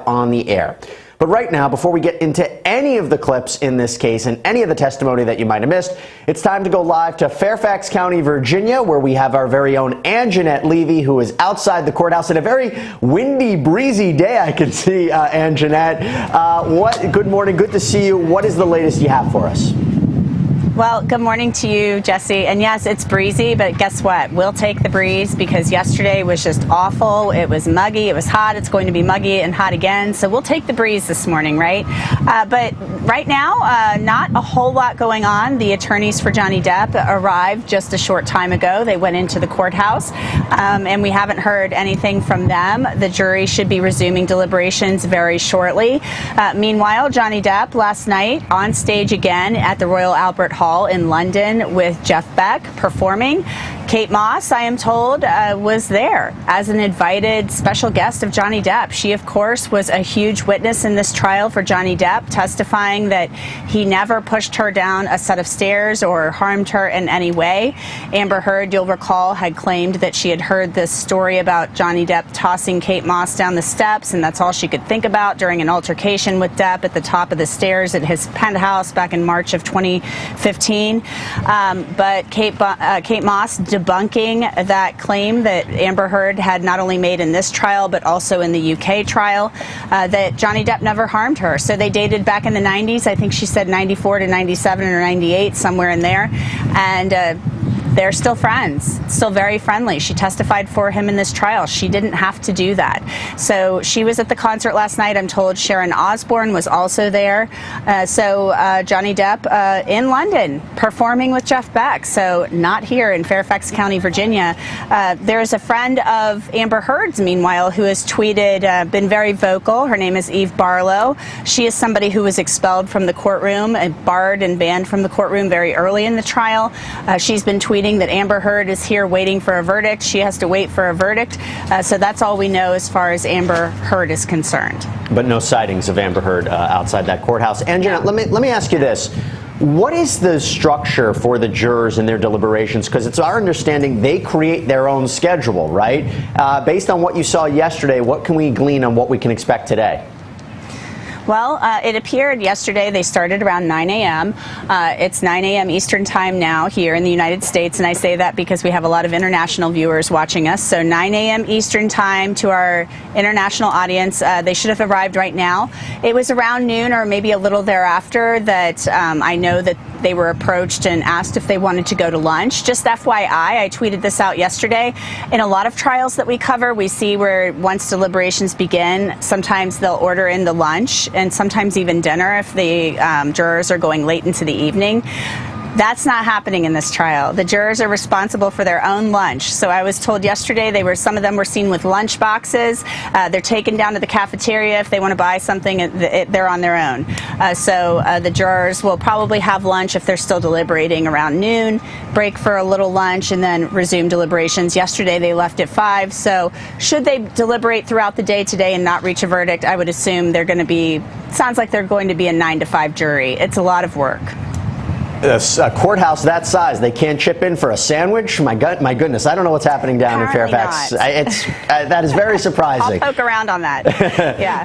on the air. But right now, before we get into any of the clips in this case and any of the testimony that you might have missed, it's time to go live to Fairfax County, Virginia, where we have our very own Anjanette Levy, who is outside the courthouse in a very windy, breezy day. I can see Anjanette. Good morning. Good to see you. What is the latest you have for us? Well, good morning to you, Jesse. And yes, it's breezy, but guess what? We'll take the breeze because yesterday was just awful. It was muggy. It was hot. It's going to be muggy and hot again. So we'll take the breeze this morning, right? But right now, not a whole lot going on. The attorneys for Johnny Depp arrived just a short time ago. They went into the courthouse, and we haven't heard anything from them. The jury should be resuming deliberations very shortly. Meanwhile, Johnny Depp last night on stage again at the Royal Albert Hall in London with Jeff Beck performing. Kate Moss, I am told, was there as an invited special guest of Johnny Depp. She, of course, was a huge witness in this trial for Johnny Depp, testifying that he never pushed her down a set of stairs or harmed her in any way. Amber Heard, you'll recall, had claimed that she had heard this story about Johnny Depp tossing Kate Moss down the steps, and that's all she could think about during an altercation with Depp at the top of the stairs at his penthouse back in March of 2015. But Kate Moss debunking that claim that Amber Heard had not only made in this trial but also in the UK trial, that Johnny Depp never harmed her. So they dated back in the 90s. I think she said 94 to 97 or 98, somewhere in there. And they're still friends, still very friendly. She testified for him in this trial. She didn't have to do that. So she was at the concert last night. I'm told Sharon Osbourne was also there. Johnny Depp in London performing with Jeff Beck. So not here in Fairfax County, Virginia. There's a friend of Amber Heard's, meanwhile, who has tweeted, been very vocal. Her name is Eve Barlow. She is somebody who was expelled from the courtroom, barred and banned from the courtroom very early in the trial. She's been tweeting that Amber Heard is here waiting for a verdict. She has to wait for a verdict. So that's all we know as far as Amber Heard is concerned. But no sightings of Amber Heard outside that courthouse. Anjanette, let me ask you this. What is the structure for the jurors in their deliberations? Because it's our understanding they create their own schedule, right? Based on what you saw yesterday, what can we glean on what we can expect today? Well, it appeared yesterday they started around 9 a.m. It's 9 a.m. Eastern time now here in the United States, and I say that because we have a lot of international viewers watching us. So 9 a.m. Eastern time to our international audience. They should have arrived right now. It was around noon or maybe a little thereafter that I know that they were approached and asked if they wanted to go to lunch. Just FYI, I tweeted this out yesterday. In a lot of trials that we cover, we see where once deliberations begin, sometimes they'll order in the lunch and sometimes even dinner if the jurors are going late into the evening. That's not happening in this trial. The jurors are responsible for their own lunch. So I was told yesterday some of them were seen with lunch boxes. They're taken down to the cafeteria if they want to buy something. They're on their own. The jurors will probably have lunch if they're still deliberating around noon, break for a little lunch, and then resume deliberations. Yesterday they left at 5. So should they deliberate throughout the day today and not reach a verdict, I would assume sounds like they're going to be a 9 to 5 jury. It's a lot of work. A courthouse that size, they can't chip in for a sandwich? My goodness, I don't know what's happening down Apparently in Fairfax. Not. That is very surprising. I'll poke around on that. Yeah.